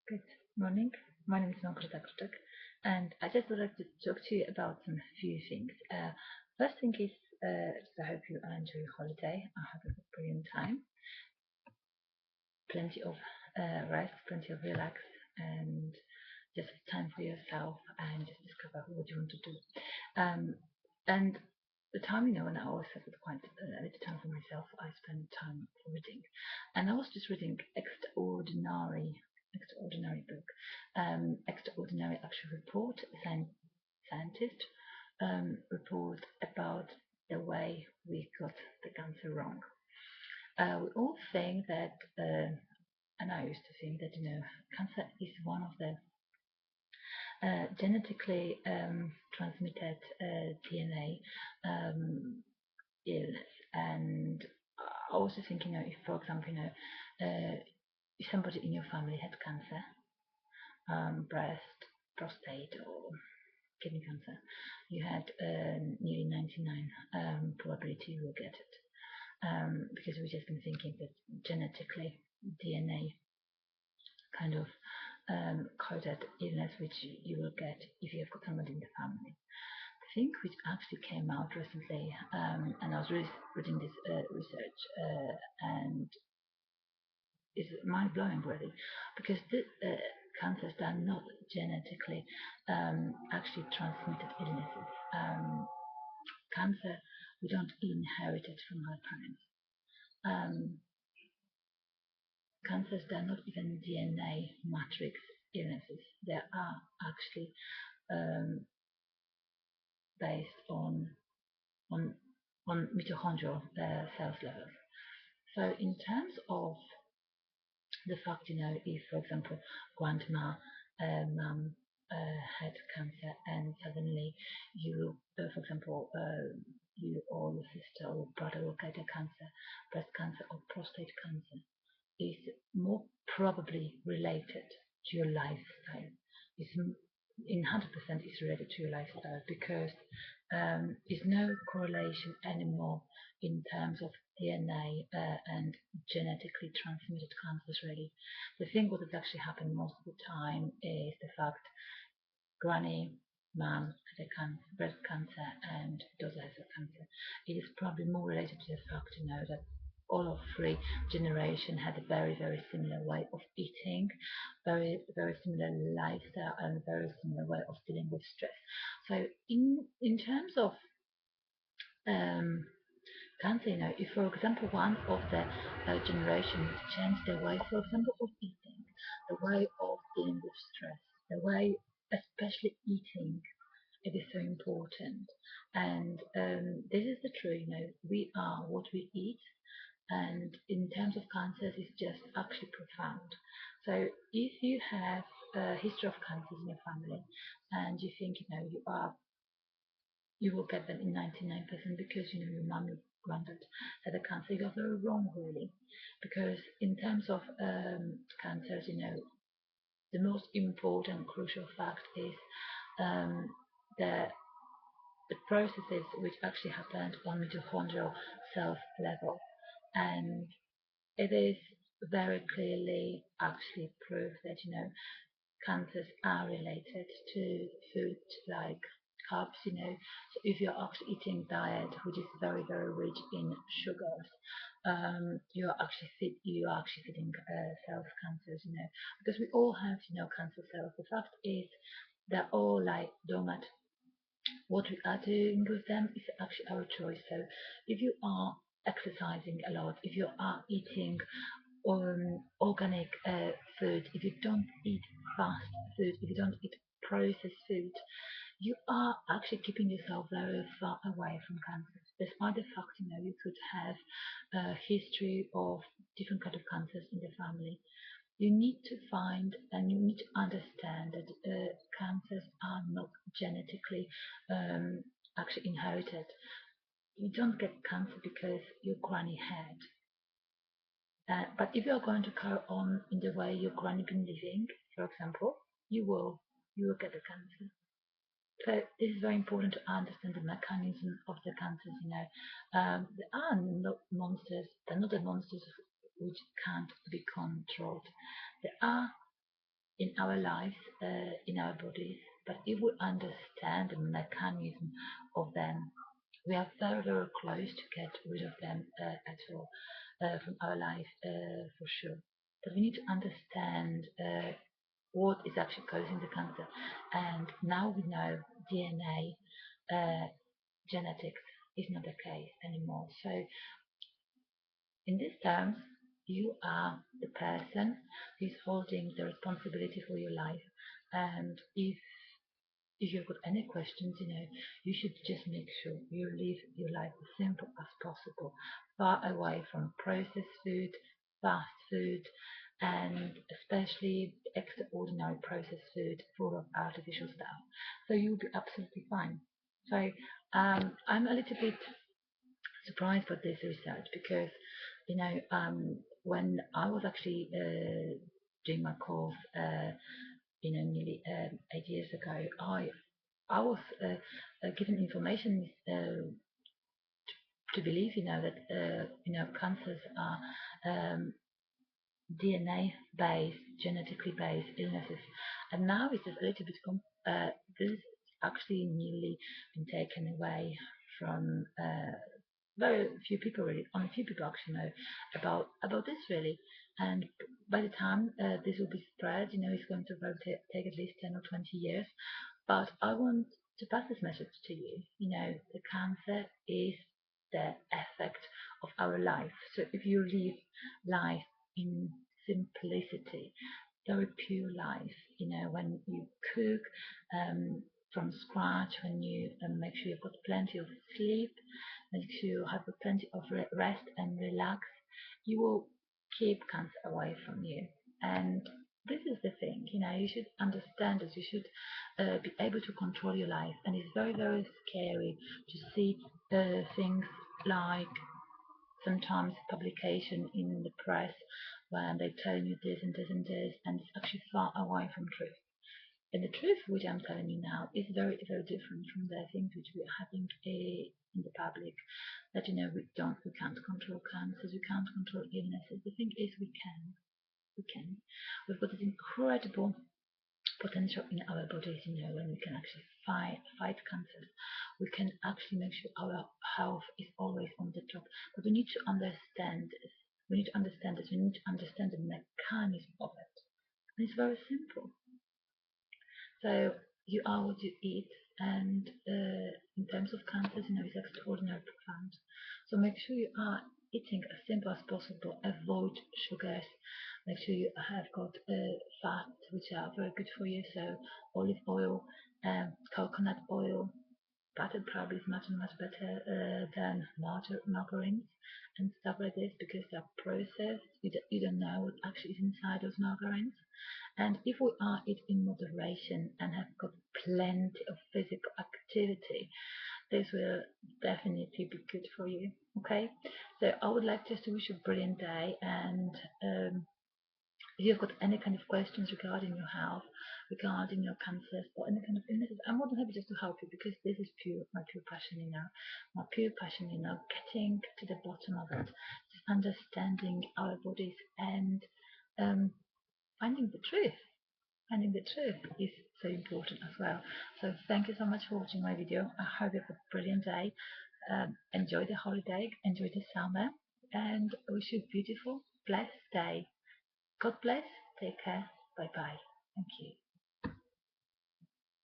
Good morning. My name is Margaret Krzyk, and I just would like to talk to you about some few things. First thing is, I hope you enjoy your holiday. I hope you have a brilliant time, plenty of rest, plenty of relax, and just time for yourself and just discover what you want to do. Um, and the time, when I always have quite a little time for myself, I spend time reading. And I was just reading extraordinary book, extraordinary actual report, scientist report about the way we got the cancer wrong. We all think that, and I used to think that, cancer is one of the genetically transmitted DNA illness. And I was just thinking, if, for example, if somebody in your family had cancer, breast, prostate, or kidney cancer, you had nearly 99 probability you will get it. Because we've just been thinking that genetically DNA kind of coded illness which you will get if you have got somebody in the family. The thing which actually came out recently, and I was really reading this research, and is mind-blowing really, because the cancers are not genetically actually transmitted illnesses. Cancer, we don't inherit it from our parents. Cancers, they're not even DNA matrix illnesses. They are actually based on on mitochondrial cells levels. So in terms of the fact, if, for example, grandma, mum had cancer and suddenly you, for example, you or your sister or brother will get a cancer, breast cancer or prostate cancer, is more probably related to your lifestyle. It's in 100% is related to your lifestyle because there's no correlation anymore in terms of DNA and genetically transmitted cancers really. The thing what has actually happened most of the time is the fact granny, mom had a breast cancer and daughter has a cancer. It is probably more related to the fact, that all of three generation had a very, very similar way of eating, very, very similar lifestyle, and very similar way of dealing with stress. So in terms of cancer, if, for example, one of the generations changed their way, for example, of eating, the way of dealing with stress, the way, especially eating, it is so important. And this is the truth, we are what we eat. And in terms of cancers, it's just actually profound. So if you have a history of cancers in your family, and you think, you will get them in 99% because your mom or granddad had a cancer, you're very wrong really. Because in terms of cancers, the most important crucial fact is the processes which actually happened on mitochondrial cell level, and it is very clearly actually proved that cancers are related to food like carbs. So if you're actually eating diet which is very, very rich in sugars, you are actually feeding cells cancers. Because we all have cancer cells. The fact is they're all like dormant. What we are doing with them is actually our choice. So if you are exercising a lot, if you are eating organic food, if you don't eat fast food, if you don't eat processed food, you are actually keeping yourself very far away from cancer. Despite the fact you could have a history of different kind of cancers in the family, you need to find and you need to understand that cancers are not genetically actually inherited. You don't get cancer because your granny had. But if you are going to carry on in the way your granny been living, for example, you will get the cancer. So this is very important to understand the mechanism of the cancers. They are not monsters. They're not the monsters which can't be controlled. They are in our lives, in our bodies. But if we understand the mechanism of them, we are very, very close to get rid of them at all from our life for sure. But we need to understand what is actually causing the cancer. And now we know DNA, genetics is not the case anymore. So in these terms, you are the person who's holding the responsibility for your life. And if you've got any questions, you should just make sure you live your life as simple as possible, far away from processed food, fast food, and especially extraordinary processed food full of artificial stuff. So you'll be absolutely fine. So I'm a little bit surprised by this research because, when I was actually doing my course, nearly 8 years ago, I was given information to believe, that cancers are DNA-based, genetically based illnesses, and now it's a little bit this is actually nearly been taken away from very few people really. Only few people actually know about this really, and by the time this will be spread, it's going to probably take at least 10 or 20 years. But I want to pass this message to you. The cancer is the effect of our life. So if you live life in simplicity, very pure life, when you cook from scratch, when you make sure you've got plenty of sleep, make sure you have plenty of rest and relax, you will keep cancer away from you. And this is the thing, you should understand this, you should be able to control your life. And it's very, very scary to see things like sometimes publication in the press when they tell you this and this and this, and it's actually far away from truth. And the truth which I'm telling you now is very, very different from the things which we are having in the public. That we can't control cancers, we can't control illnesses. The thing is, we can. We can. We've got this incredible potential in our bodies, when we can actually fight cancers. We can actually make sure our health is always on the top. But we need to understand this. We need to understand this. We need to understand the mechanism of it. And it's very simple. So you are what you eat, and in terms of cancers, it's extraordinarily profound. So make sure you are eating as simple as possible. Avoid sugars. Make sure you have got fats which are very good for you. So olive oil, coconut oil, butter probably is much much better than margarines and stuff like this because they're processed. You don't know what actually is inside those margarines. And if we are eat in moderation and have got plenty of physical activity, this will definitely be good for you. Okay, so I would like just to wish you a brilliant day, and if you've got any kind of questions regarding your health, regarding your cancers or any kind of illnesses, I'm more than happy just to help you because this is my pure passion, my pure passion, getting to the bottom of it, just understanding our bodies and um, finding the truth. Finding the truth is so important as well. So thank you so much for watching my video. I hope you have a brilliant day. Enjoy the holiday, enjoy the summer, and I wish you a beautiful, blessed day. God bless. Take care. Bye bye. Thank you.